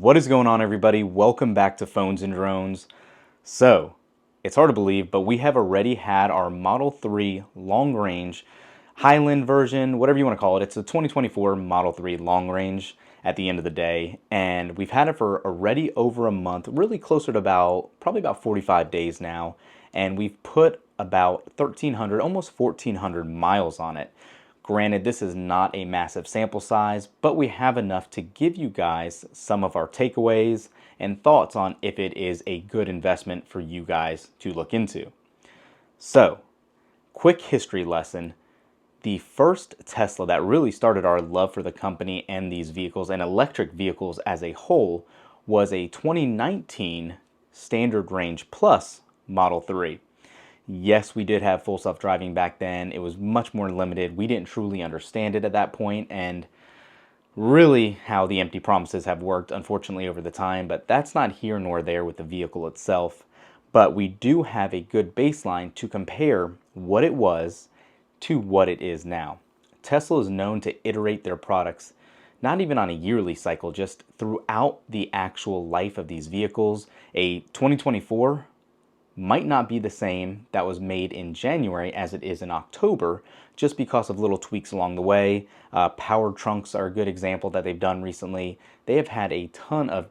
What is going on, everybody? Welcome back to Phones and Drones. So, it's hard to believe, but we have already had our Model 3 long range Highland version, whatever you want to call it. It's a 2024 Model 3 long range at the end of the day, and we've had it for already over a month, really closer to probably about 45 days now, and we've put about 1,300, almost 1,400 miles on it. Granted, this is not a massive sample size, but we have enough to give you guys some of our takeaways and thoughts on if it is a good investment for you guys to look into. So, quick history lesson. The first Tesla that really started our love for the company and these vehicles and electric vehicles as a whole was a 2019 Standard Range Plus Model 3. Yes, we did have full self-driving back then. It was much more limited. We didn't truly understand it at that point, and really how the empty promises have worked, unfortunately, over the time, but that's not here nor there with the vehicle itself. But we do have a good baseline to compare what it was to what it is now. Tesla is known to iterate their products not even on a yearly cycle, just throughout the actual life of these vehicles. A 2024 might not be the same that was made in January as it is in October, just because of little tweaks along the way. Power trunks are a good example that they've done recently. They have had a ton of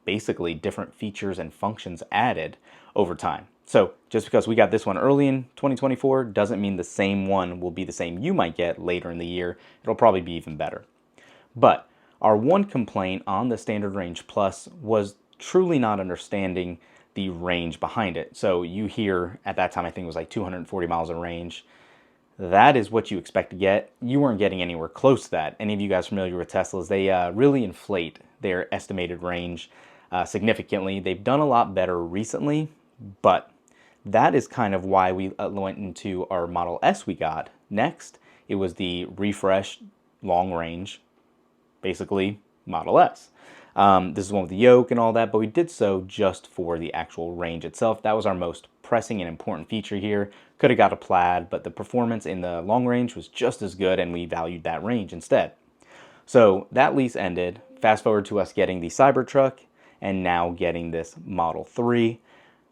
basically different features and functions added over time. So just because we got this one early in 2024 doesn't mean the same one will be the same you might get later in the year. It'll probably be even better. But our one complaint on the Standard Range Plus was truly not understanding the range behind it. So you hear, at that time I think it was like 240 miles of range. That is what you expect to get. You weren't getting anywhere close to that. Any of you guys familiar with Teslas, they really inflate their estimated range significantly. They've done a lot better recently, but that is kind of why we went into our Model S we got next. It was the refreshed long range, basically Model S. This is one with the yoke and all that, but we did so just for the actual range itself. That was our most pressing and important feature here. Could have got a Plaid, but the performance in the long range was just as good, and we valued that range instead. So that lease ended. Fast forward to us getting the Cybertruck, and now getting this Model 3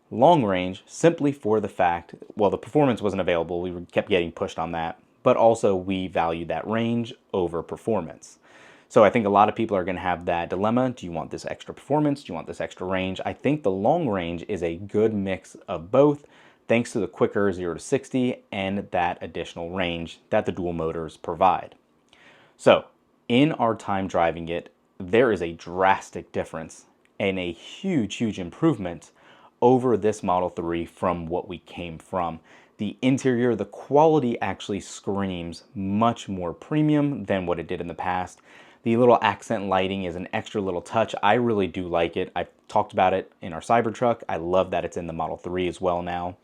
long range, simply for the fact, well, the performance wasn't available. We kept getting pushed on that, but also we valued that range over performance. So I think a lot of people are going to have that dilemma. Do you want this extra performance? Do you want this extra range? I think the long range is a good mix of both, thanks to the quicker 0 to 60 and that additional range that the dual motors provide. So in our time driving it, there is a drastic difference and a huge improvement over this Model 3 from what we came from. The interior, the quality actually screams much more premium than what it did in the past. The little accent lighting is an extra little touch. I really do like it. I've talked about it in our Cybertruck. I love that it's in the Model 3 as well now.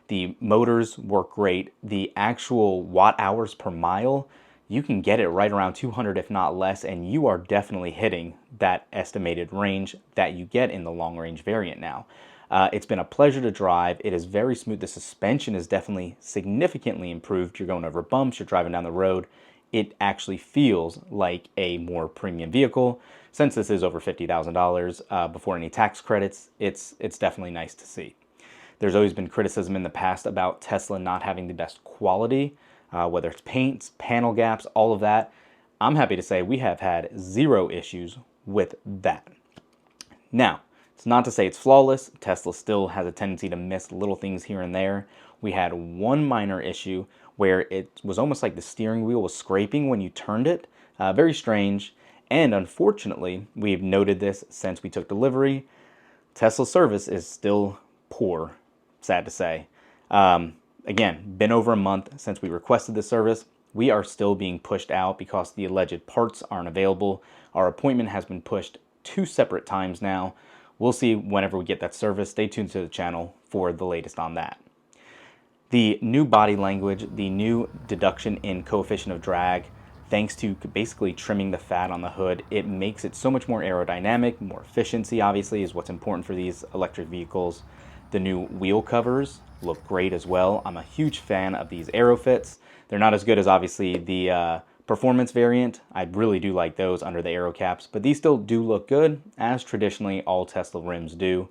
The motors work great. The actual watt hours per mile, you can get it right around 200 if not less, and you are definitely hitting that estimated range that you get in the long range variant now. It's been a pleasure to drive. It is very smooth. The suspension is definitely significantly improved. You're going over bumps, you're driving down the road. It actually feels like a more premium vehicle. Since this is over $50,000 before any tax credits, it's definitely nice to see. There's always been criticism in the past about Tesla not having the best quality, whether it's paints, panel gaps, all of that. I'm happy to say we have had zero issues with that. Now, it's not to say it's flawless. Tesla still has a tendency to miss little things here and there. We had one minor issue where it was almost like the steering wheel was scraping when you turned it. Very strange. And unfortunately, we've noted this since we took delivery. Tesla service is still poor, sad to say. Again, been over a month since we requested this service. We are still being pushed out because the alleged parts aren't available. Our appointment has been pushed 2 separate times now. We'll see whenever we get that service. Stay tuned to the channel for the latest on that. The new body language, the new deduction in coefficient of drag, thanks to basically trimming the fat on the hood, it makes it so much more aerodynamic. More efficiency, obviously, is what's important for these electric vehicles. The new wheel covers look great as well. I'm a huge fan of these Aerofits. They're not as good as, obviously, the performance variant, I really do like those under the aero caps, but these still do look good, as traditionally all Tesla rims do.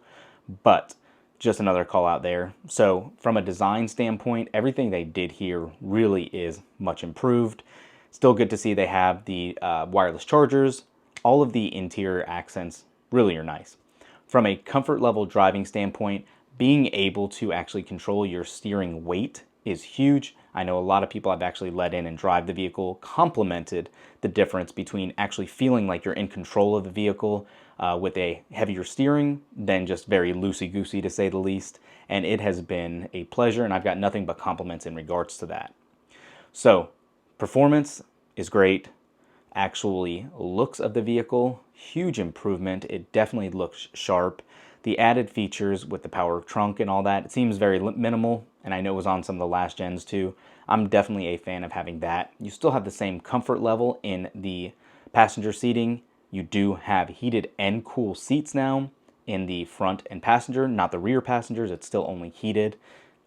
But just another call out there. So from a design standpoint, everything they did here really is much improved. Still good to see they have the wireless chargers. All of the interior accents really are nice. From a comfort level driving standpoint, being able to actually control your steering weight is huge. I know a lot of people I've actually let in and drive the vehicle complimented the difference between actually feeling like you're in control of the vehicle with a heavier steering than just very loosey-goosey, to say the least. And it has been a pleasure, and I've got nothing but compliments in regards to that. So performance is great. Actually, looks of the vehicle, huge improvement. It definitely looks sharp. The added features with the power trunk and all that, it seems very minimal, and I know it was on some of the last gens too. I'm definitely a fan of having that. You still have the same comfort level in the passenger seating. You do have heated and cool seats now in the front and passenger, not the rear passengers. It's still only heated.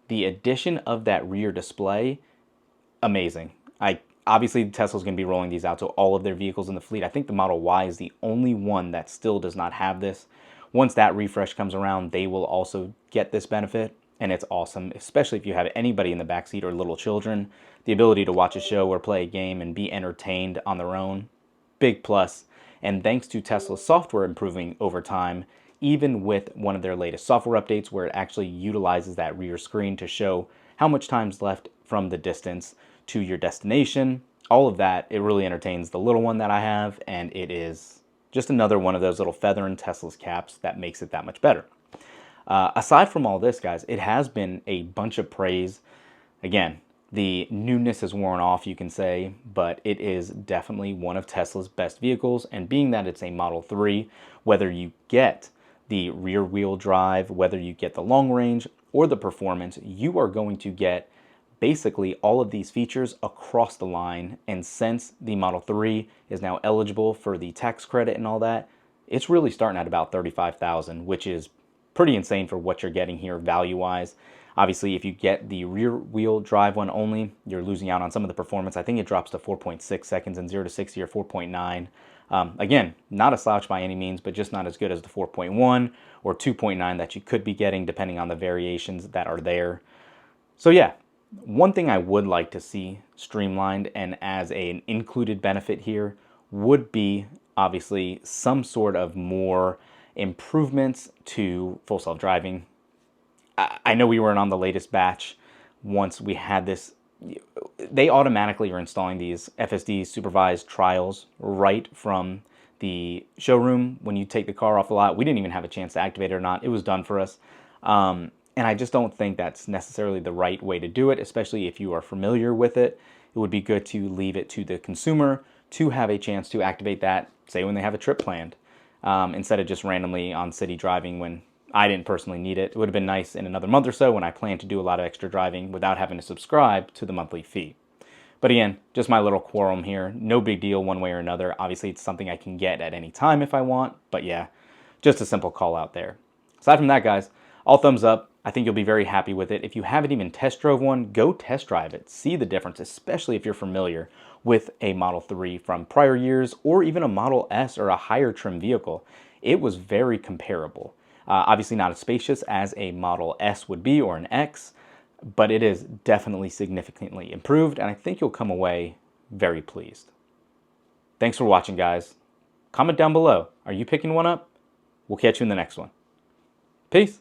The addition of that rear display, amazing. Obviously, Tesla's going to be rolling these out to all of their vehicles in the fleet. I think the Model Y is the only one that still does not have this. Once that refresh comes around, they will also get this benefit, and it's awesome, especially if you have anybody in the backseat or little children. The ability to watch a show or play a game and be entertained on their own, big plus. And thanks to Tesla's software improving over time, even with one of their latest software updates where it actually utilizes that rear screen to show how much time's left from the distance to your destination, all of that, it really entertains the little one that I have, and it is just another one of those little feather in Tesla's caps that makes it that much better. Aside from all this, guys, it has been a bunch of praise. Again, the newness is worn off, you can say, but it is definitely one of Tesla's best vehicles, and being that it's a Model 3, whether you get the rear wheel drive, whether you get the long range or the performance, you are going to get basically all of these features across the line. And since the Model 3 is now eligible for the tax credit and all that, it's really starting at about $35,000, which is pretty insane for what you're getting here value-wise. Obviously, if you get the rear-wheel drive one only, you're losing out on some of the performance. I think it drops to 4.6 seconds in 0 to 60 or 4.9. Again, not a slouch by any means, but just not as good as the 4.1 or 2.9 that you could be getting depending on the variations that are there. So yeah, one thing I would like to see streamlined and as an included benefit here would be obviously some sort of more improvements to full self-driving. I know we weren't on the latest batch. Once we had this, they automatically are installing these FSD supervised trials right from the showroom when you take the car off the lot. We didn't even have a chance to activate it or not. It was done for us. And I just don't think that's necessarily the right way to do it, especially if you are familiar with it. It would be good to leave it to the consumer to have a chance to activate that, say when they have a trip planned, instead of just randomly on city driving when I didn't personally need it. It would have been nice in another month or so when I plan to do a lot of extra driving without having to subscribe to the monthly fee. But again, just my little quorum here. No big deal one way or another. Obviously, it's something I can get at any time if I want. But yeah, just a simple call out there. Aside from that, guys, all thumbs up. I think you'll be very happy with it. If you haven't even test drove one, go test drive it. See the difference, especially if you're familiar with a Model 3 from prior years or even a Model S or a higher trim vehicle. It was very comparable. Obviously not as spacious as a Model S would be or an X, but it is definitely significantly improved, and I think you'll come away very pleased. Thanks for watching, guys. Comment down below. Are you picking one up? We'll catch you in the next one. Peace.